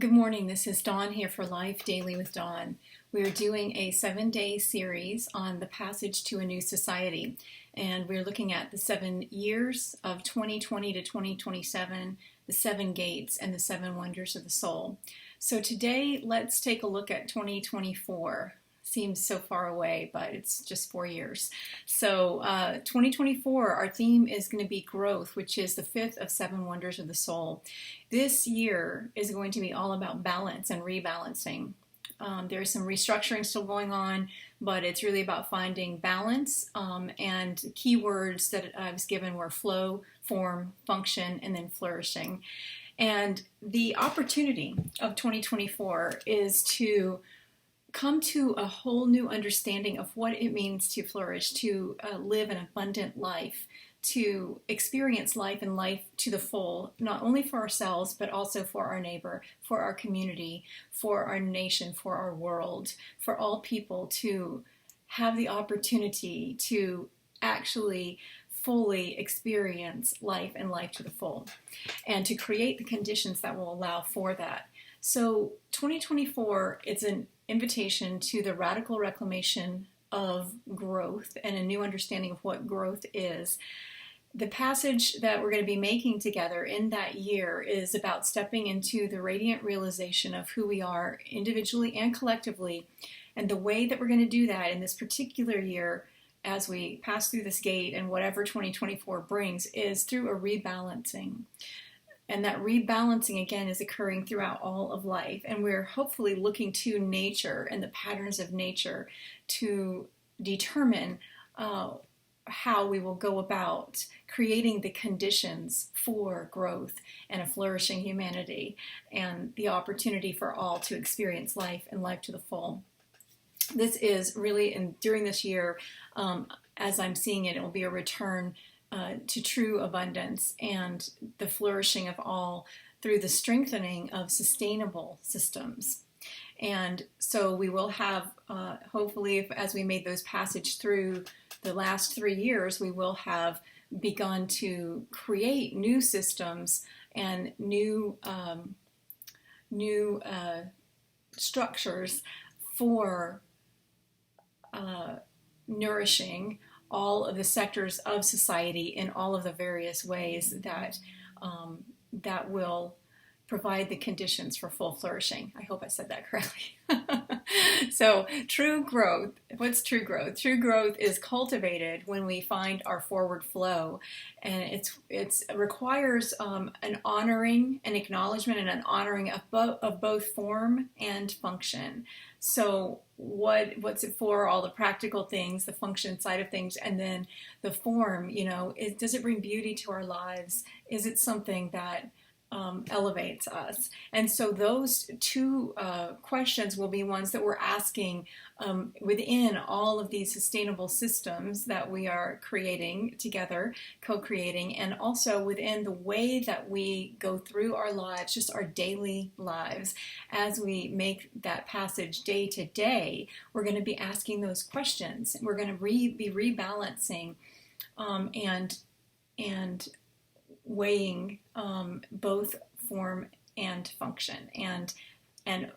Good morning, this is Dawn here for Life Daily with Dawn. We are doing a 7-day series on the passage to a new society, and we're looking at the 7 years of 2020 to 2027, the 7 gates, and the 7 wonders of the soul. So today, let's take a look at 2024. Seems so far away, but it's just 4 years. So 2024, our theme is going to be growth, which is the 5th of 7 wonders of the soul. This year is going to be all about balance and rebalancing. There's some restructuring still going on, but it's really about finding balance, and keywords that I was given were flow, form, function, and then flourishing. And the opportunity of 2024 is to come to a whole new understanding of what it means to flourish, to live an abundant life, to experience life and life to the full, not only for ourselves, but also for our neighbor, for our community, for our nation, for our world, for all people to have the opportunity to actually fully experience life and life to the full, and to create the conditions that will allow for that. So 2024, it's an invitation to the radical reclamation of growth and a new understanding of what growth is. The passage that we're going to be making together in that year is about stepping into the radiant realization of who we are individually and collectively. And the way that we're going to do that in this particular year, as we pass through this gate and whatever 2024 brings, is through a rebalancing. And that rebalancing, again, is occurring throughout all of life. And we're hopefully looking to nature and the patterns of nature to determine how we will go about creating the conditions for growth and a flourishing humanity and the opportunity for all to experience life and life to the full. This is really, and during this year, as I'm seeing it, it will be a return to true abundance and the flourishing of all through the strengthening of sustainable systems. And so we will have, hopefully, as we made those passage through the last 3 years, we will have begun to create new systems and new structures for nourishing all of the sectors of society in all of the various ways that that will provide the conditions for full flourishing. I hope I said that correctly. So true growth, what's true growth? True growth is cultivated when we find our forward flow, and it requires an honoring, an acknowledgement, and an honoring of both form and function. So what's it for? All the practical things, the function side of things, and then the form, does it bring beauty to our lives? Is it something that elevates us? And so those two questions will be ones that we're asking within all of these sustainable systems that we are creating together, co-creating, and also within the way that we go through our lives, just our daily lives. As we make that passage day to day, we're going to be asking those questions. We're going to be rebalancing and weighing both form and function, and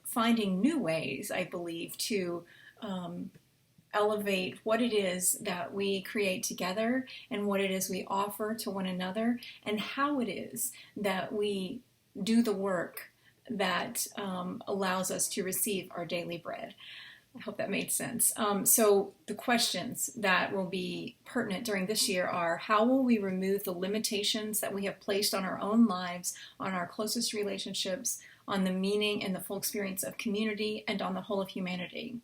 finding new ways, I believe, to elevate what it is that we create together and what it is we offer to one another, and how it is that we do the work that allows us to receive our daily bread. I hope that made sense. So the questions that will be pertinent during this year are: how will we remove the limitations that we have placed on our own lives, on our closest relationships, on the meaning and the full experience of community, and on the whole of humanity?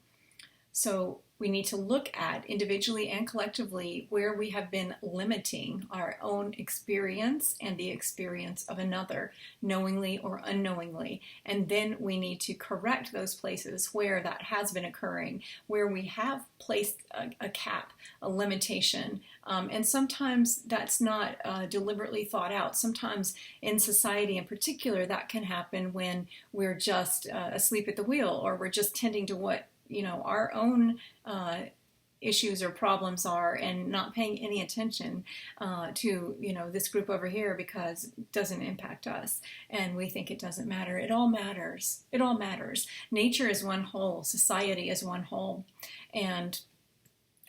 So we need to look at individually and collectively where we have been limiting our own experience and the experience of another, knowingly or unknowingly. And then we need to correct those places where that has been occurring, where we have placed a cap, a limitation. And sometimes that's not deliberately thought out. Sometimes in society in particular, that can happen when we're just asleep at the wheel, or we're just tending to what our own issues or problems are, and not paying any attention to this group over here because it doesn't impact us and we think it doesn't matter. It all matters. It all matters. Nature is one whole. Society is one whole. And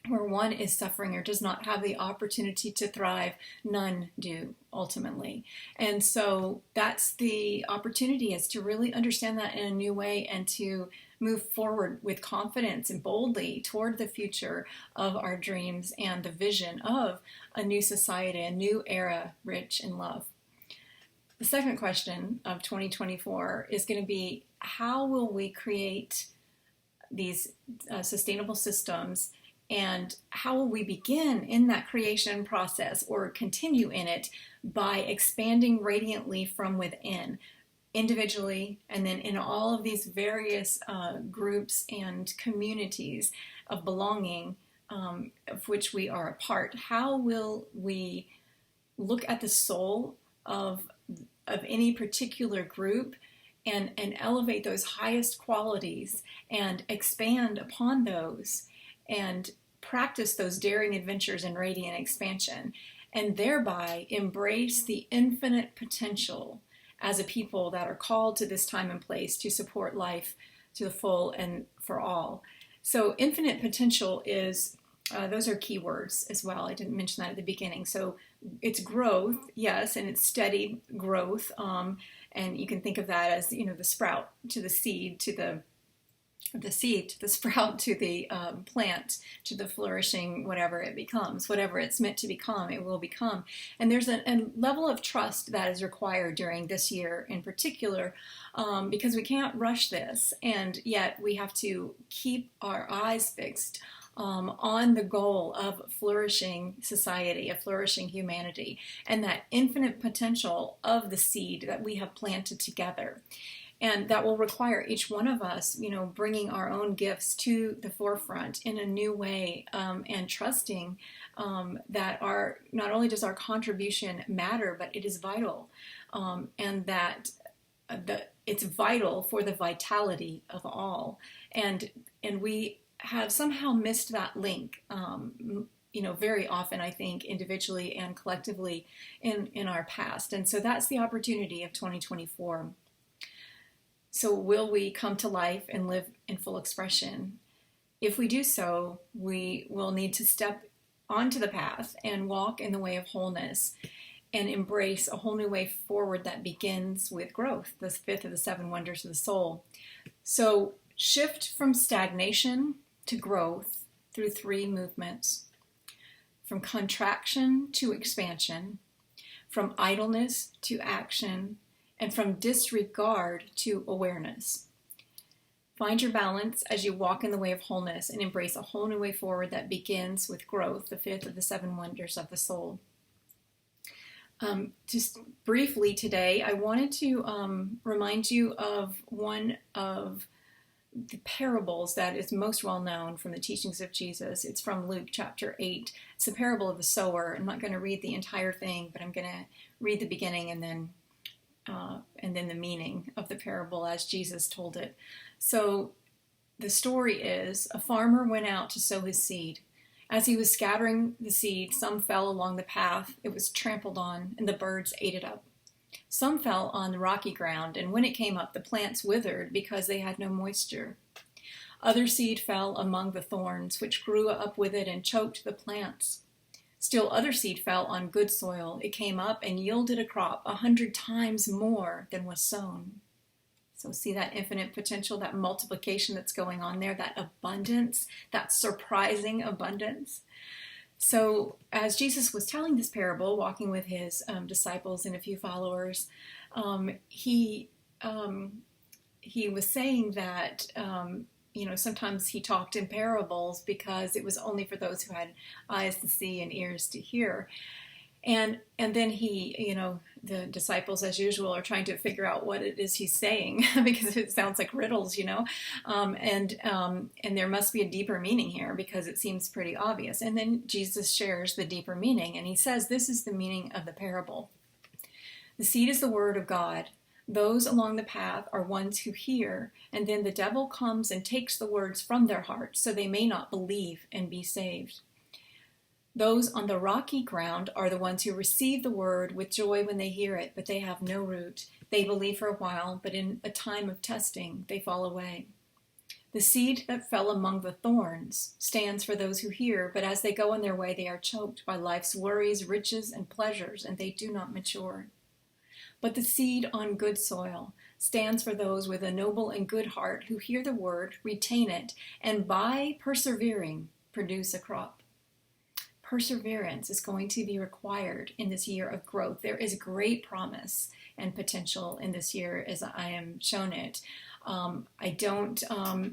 where one is suffering or does not have the opportunity to thrive, none do ultimately. And so that's the opportunity, is to really understand that in a new way and to move forward with confidence and boldly toward the future of our dreams and the vision of a new society, a new era rich in love. The second question of 2024 is going to be, how will we create these sustainable systems, and how will we begin in that creation process or continue in it by expanding radiantly from within, individually, and then in all of these various groups and communities of belonging of which we are a part? How will we look at the soul of any particular group and elevate those highest qualities and expand upon those and practice those daring adventures in radiant expansion, and thereby embrace the infinite potential as a people that are called to this time and place to support life to the full and for all. So infinite potential is, those are key words as well. I didn't mention that at the beginning. So it's growth, yes, and it's steady growth. And you can think of that as, the sprout to the seed, to the seed to the sprout, to the plant, to the flourishing, whatever it becomes, whatever it's meant to become, it will become. And there's a level of trust that is required during this year in particular, because we can't rush this, and yet we have to keep our eyes fixed on the goal of flourishing society, of flourishing humanity, and that infinite potential of the seed that we have planted together. And that will require each one of us, bringing our own gifts to the forefront in a new way, and trusting that not only does our contribution matter, but it is vital, and that it's vital for the vitality of all. And we have somehow missed that link, very often, I think, individually and collectively in our past. And so that's the opportunity of 2024. So will we come to life and live in full expression? If we do so, we will need to step onto the path and walk in the way of wholeness and embrace a whole new way forward that begins with growth, the fifth of the seven wonders of the soul. So shift from stagnation to growth through three movements: from contraction to expansion, from idleness to action, and from disregard to awareness. Find your balance as you walk in the way of wholeness and embrace a whole new way forward that begins with growth, the fifth of the seven wonders of the soul. Just briefly today, I wanted to remind you of one of the parables that is most well known from the teachings of Jesus. It's from Luke chapter 8. It's the parable of the sower. I'm not going to read the entire thing, but I'm going to read the beginning and then the meaning of the parable as Jesus told it. So the story is, a farmer went out to sow his seed. As he was scattering the seed, some fell along the path. It was trampled on, and the birds ate it up. Some fell on the rocky ground, and when it came up, the plants withered because they had no moisture. Other seed fell among the thorns, which grew up with it and choked the plants. Still other seed fell on good soil. It came up and yielded a crop 100 times more than was sown. So see that infinite potential, that multiplication that's going on there, that abundance, that surprising abundance. So as Jesus was telling this parable, walking with his disciples and a few followers, he was saying that sometimes he talked in parables because it was only for those who had eyes to see and ears to hear. And then he, the disciples, as usual, are trying to figure out what it is he's saying because it sounds like riddles, and there must be a deeper meaning here because it seems pretty obvious. And then Jesus shares the deeper meaning, and he says, this is the meaning of the parable. The seed is the word of God. Those along the path are ones who hear, and then the devil comes and takes the words from their hearts, so they may not believe and be saved. Those on the rocky ground are the ones who receive the word with joy when they hear it, but they have no root. They believe for a while, but in a time of testing, they fall away. The seed that fell among the thorns stands for those who hear, but as they go on their way, they are choked by life's worries, riches, and pleasures, and they do not mature. But the seed on good soil stands for those with a noble and good heart who hear the word, retain it, and by persevering, produce a crop. Perseverance is going to be required in this year of growth. There is great promise and potential in this year as I am shown it. I don't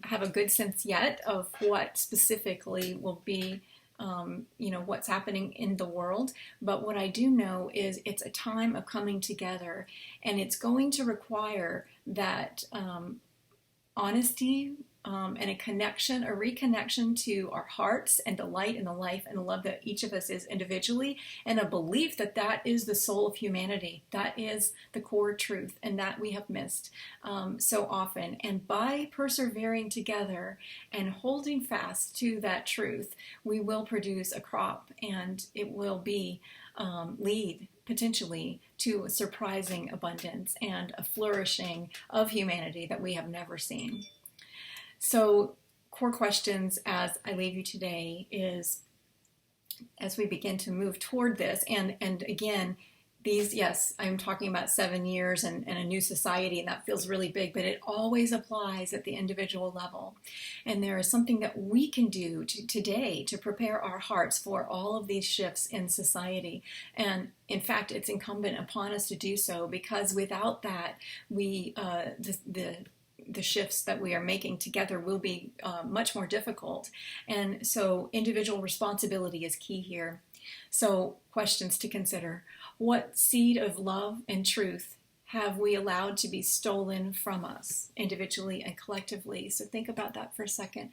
have a good sense yet of what specifically will be what's happening in the world. But what I do know is it's a time of coming together, and it's going to require that honesty and a connection, a reconnection to our hearts and the light and the life and the love that each of us is individually, and a belief that that is the soul of humanity. That is the core truth, and that we have missed so often. And by persevering together and holding fast to that truth, we will produce a crop, and it will be lead potentially to a surprising abundance and a flourishing of humanity that we have never seen. So, core questions as I leave you today is, as we begin to move toward this, and again, these, yes, I'm talking about 7 years and a new society, and that feels really big, but it always applies at the individual level. And there is something that we can do today to prepare our hearts for all of these shifts in society. And in fact, it's incumbent upon us to do so, because without that, the shifts that we are making together will be much more difficult. And so individual responsibility is key here. So questions to consider. What seed of love and truth have we allowed to be stolen from us individually and collectively? So think about that for a second.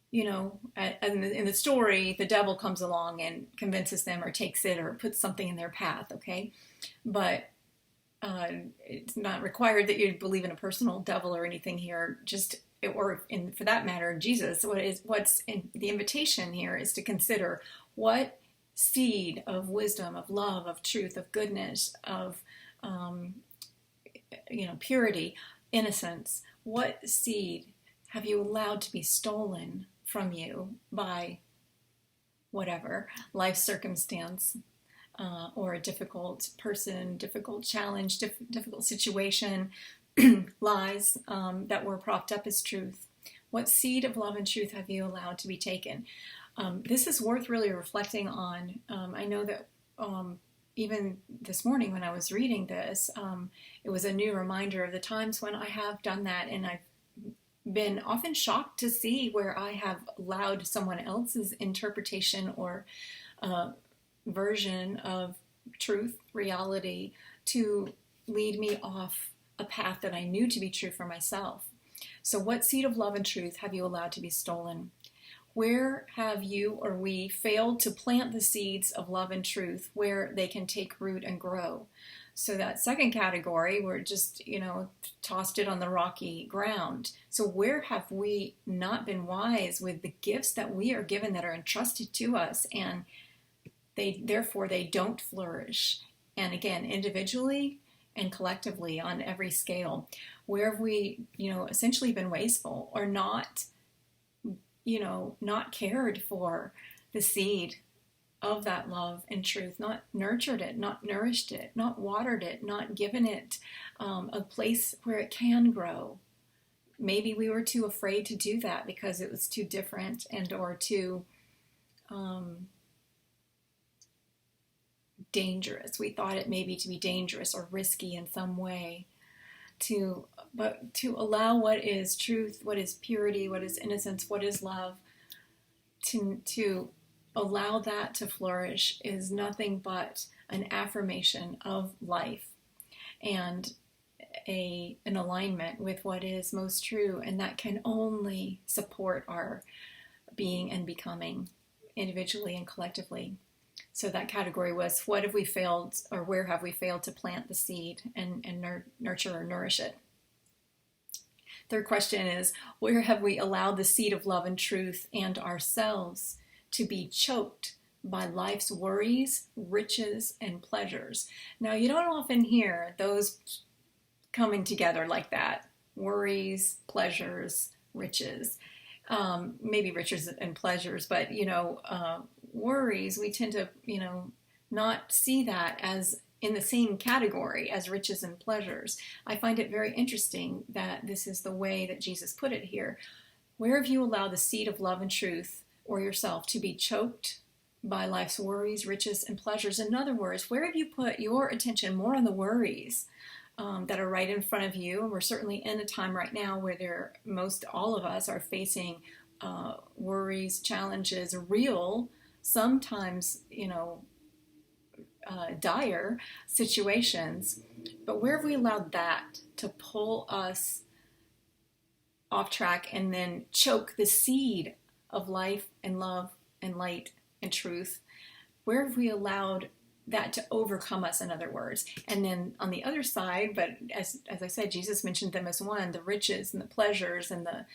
You know, in the story, the devil comes along and convinces them or takes it or puts something in their path, okay? But it's not required that you believe in a personal devil or anything here. For that matter, Jesus. What's in the invitation here is to consider what seed of wisdom, of love, of truth, of goodness, of purity, innocence. What seed have you allowed to be stolen from you by whatever life circumstance? Or a difficult person, difficult challenge, difficult situation, lies that were propped up as truth. What seed of love and truth have you allowed to be taken? This is worth really reflecting on. I know that even this morning when I was reading this, it was a new reminder of the times when I have done that, and I've been often shocked to see where I have allowed someone else's interpretation or version of truth, reality, to lead me off a path that I knew to be true for myself. So what seed of love and truth have you allowed to be stolen? Where have you or we failed to plant the seeds of love and truth where they can take root and grow? So that second category, we're just, tossed it on the rocky ground. So where have we not been wise with the gifts that we are given that are entrusted to us, and therefore they don't flourish? And again, individually and collectively on every scale, where have we, essentially been wasteful or not cared for the seed of that love and truth, not nurtured it, not nourished it, not watered it, not given it a place where it can grow. Maybe we were too afraid to do that because it was too different and or too dangerous. We thought it maybe to be dangerous or risky in some way. But to allow what is truth, what is purity, what is innocence, what is love, to allow that to flourish is nothing but an affirmation of life and an alignment with what is most true, and that can only support our being and becoming individually and collectively. So that category was, what have we failed, or where have we failed to plant the seed and nurture or nourish it? Third question is, where have we allowed the seed of love and truth and ourselves to be choked by life's worries, riches, and pleasures? Now, you don't often hear those coming together like that. Worries, pleasures, riches. Maybe riches and pleasures, but, worries, we tend to, not see that as in the same category as riches and pleasures. I find it very interesting that this is the way that Jesus put it here. Where have you allowed the seed of love and truth or yourself to be choked by life's worries, riches, and pleasures? In other words, where have you put your attention more on the worries that are right in front of you? And we're certainly in a time right now where most all of us are facing worries, challenges, real, sometimes, dire situations. But where have we allowed that to pull us off track and then choke the seed of life and love and light and truth? Where have we allowed that to overcome us, in other words? And then on the other side, but as I said, Jesus mentioned them as one, the riches and the pleasures and the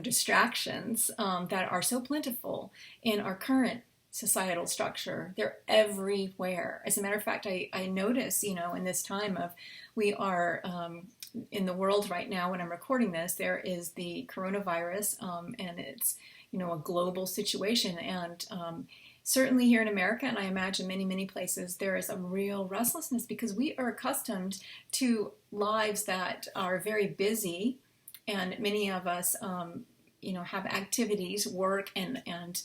distractions that are so plentiful in our current societal structure. They're everywhere. As a matter of fact, I notice, in this time of, we are in the world right now, when I'm recording this, there is the coronavirus, and it's, a global situation. And certainly here in America, and I imagine many, many places, there is a real restlessness because we are accustomed to lives that are very busy, and many of us, have activities, work, and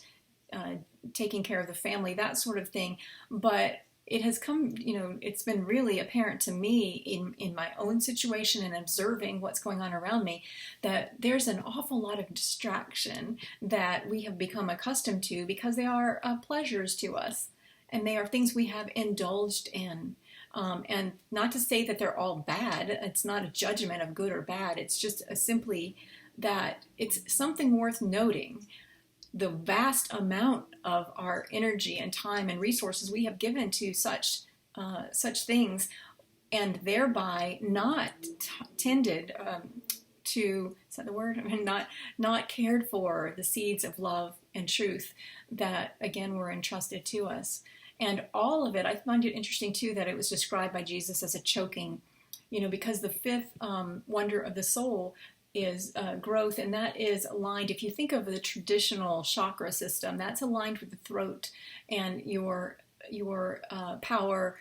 taking care of the family, that sort of thing. But it has come, it's been really apparent to me in my own situation and observing what's going on around me, that there's an awful lot of distraction that we have become accustomed to because they are pleasures to us, and they are things we have indulged in. And not to say that they're all bad. It's not a judgment of good or bad. It's just simply that it's something worth noting. The vast amount of our energy and time and resources we have given to such things, and thereby not tended to, is that the word? Not cared for the seeds of love and truth that, again, were entrusted to us. And all of it, I find it interesting too that it was described by Jesus as a choking, because the fifth wonder of the soul is growth, and that is aligned, if you think of the traditional chakra system, that's aligned with the throat and your power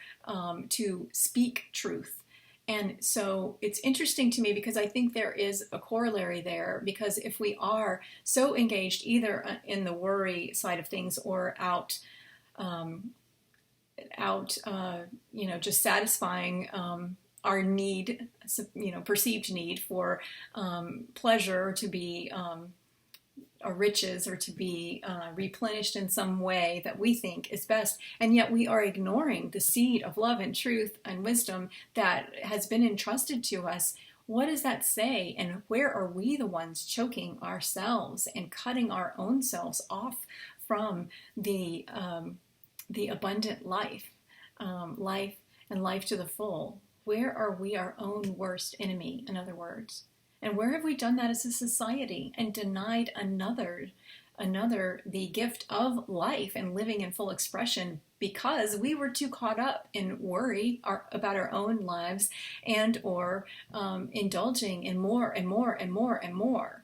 to speak truth. And so it's interesting to me because I think there is a corollary there, because if we are so engaged either in the worry side of things or out just satisfying our need, perceived need for pleasure, to be or riches, or to be replenished in some way that we think is best, and yet we are ignoring the seed of love and truth and wisdom that has been entrusted to us. What does that say? And where are we the ones choking ourselves and cutting our own selves off from the abundant life, life and life to the full? Where are we our own worst enemy, in other words? And where have we done that as a society and denied another the gift of life and living in full expression because we were too caught up in worry about our own lives and or indulging in more and more and more and more,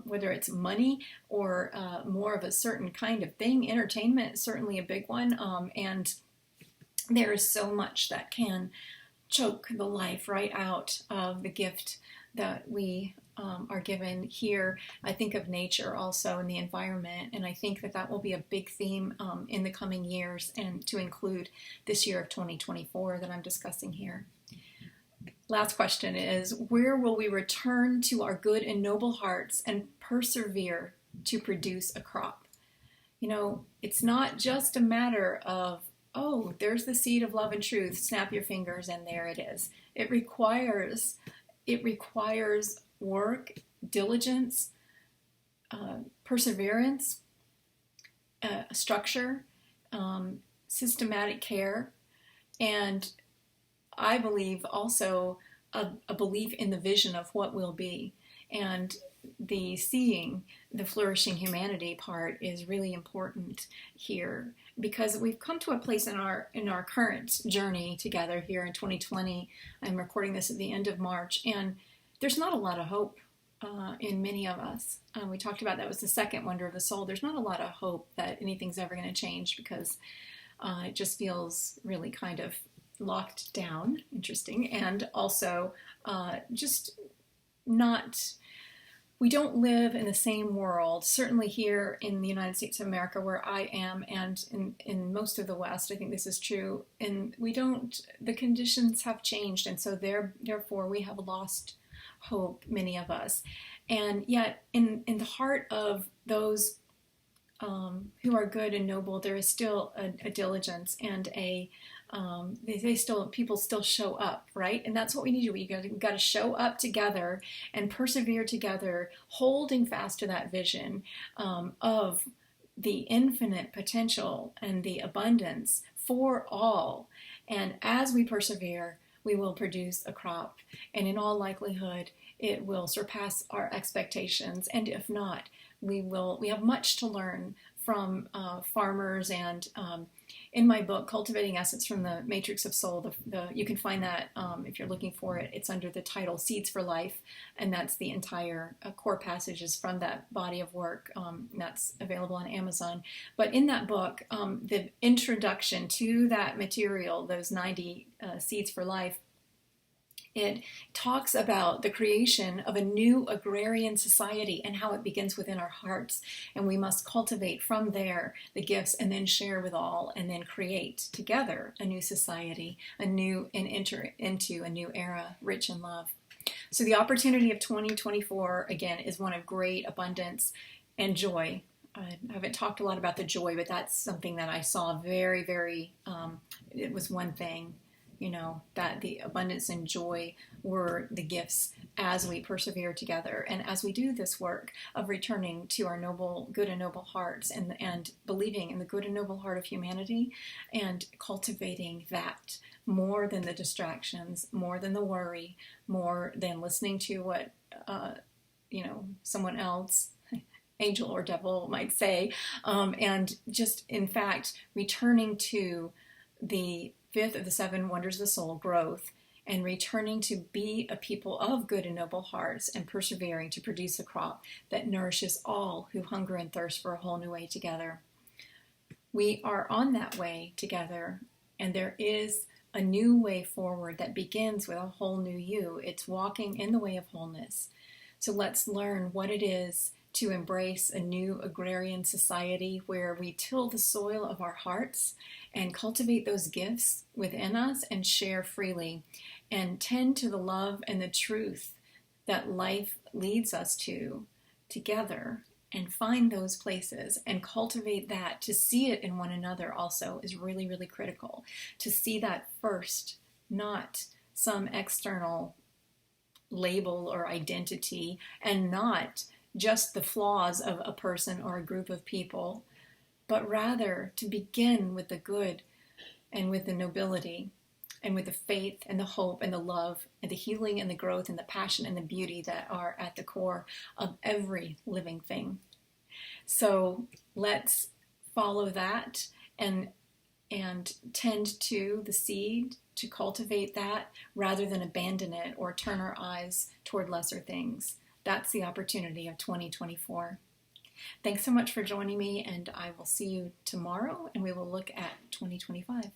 whether it's money or more of a certain kind of thing. Entertainment is certainly a big one, and there is so much that can choke the life right out of the gift that we are given here. I think of nature also and the environment, and I think that will be a big theme in the coming years, and to include this year of 2024 that I'm discussing here. Last question is, where will we return to our good and noble hearts and persevere to produce a crop? It's not just a matter of, oh, there's the seed of love and truth, snap your fingers and there it is. It requires work, diligence, perseverance, structure, systematic care, and I believe also a belief in the vision of what will be. And the seeing the flourishing humanity part is really important here, because we've come to a place in our current journey together here in 2020. I'm recording this at the end of March, and there's not a lot of hope in many of us. We talked about that was the second wonder of the soul. There's not a lot of hope that anything's ever going to change, because it just feels really kind of locked down, interesting, and also just not, we don't live in the same world, certainly here in the United States of America where I am, and in most of the West, I think this is true, and we don't, the conditions have changed, and so therefore we have lost hope, many of us. And yet in the heart of those who are good and noble, there is still a diligence and people still show up, right? And that's what we need to do. We got to show up together and persevere together, holding fast to that vision of the infinite potential and the abundance for all. And as we persevere, we will produce a crop, and in all likelihood, it will surpass our expectations. And if not, we have much to learn from farmers. And in my book, Cultivating Essence from the Matrix of Soul, you can find that if you're looking for it. It's under the title Seeds for Life, and that's the entire core passages from that body of work. That's available on Amazon. But in that book, the introduction to that material, those 90 Seeds for Life, it talks about the creation of a new agrarian society and how it begins within our hearts. And we must cultivate from there the gifts and then share with all, and then create together a new society, and enter into a new era rich in love. So the opportunity of 2024, again, is one of great abundance and joy. I haven't talked a lot about the joy, but that's something that I saw very, very, it was one thing. That the abundance and joy were the gifts as we persevere together, and as we do this work of returning to our good and noble hearts, and believing in the good and noble heart of humanity, and cultivating that more than the distractions, more than the worry, more than listening to what someone else, angel or devil, might say, and just in fact returning to the fifth of the seven wonders of the soul, growth, and returning to be a people of good and noble hearts, and persevering to produce a crop that nourishes all who hunger and thirst for a whole new way together. We are on that way together, and there is a new way forward that begins with a whole new you. It's walking in the way of wholeness. So let's learn what it is to embrace a new agrarian society where we till the soil of our hearts and cultivate those gifts within us and share freely, and tend to the love and the truth that life leads us to together, and find those places and cultivate that. To see it in one another also is really, really critical. To see that first, not some external label or identity, and not just the flaws of a person or a group of people, but rather to begin with the good, and with the nobility, and with the faith and the hope and the love and the healing and the growth and the passion and the beauty that are at the core of every living thing. So let's follow that and tend to the seed, to cultivate that rather than abandon it or turn our eyes toward lesser things. That's the opportunity of 2024. Thanks so much for joining me, and I will see you tomorrow, and we will look at 2025.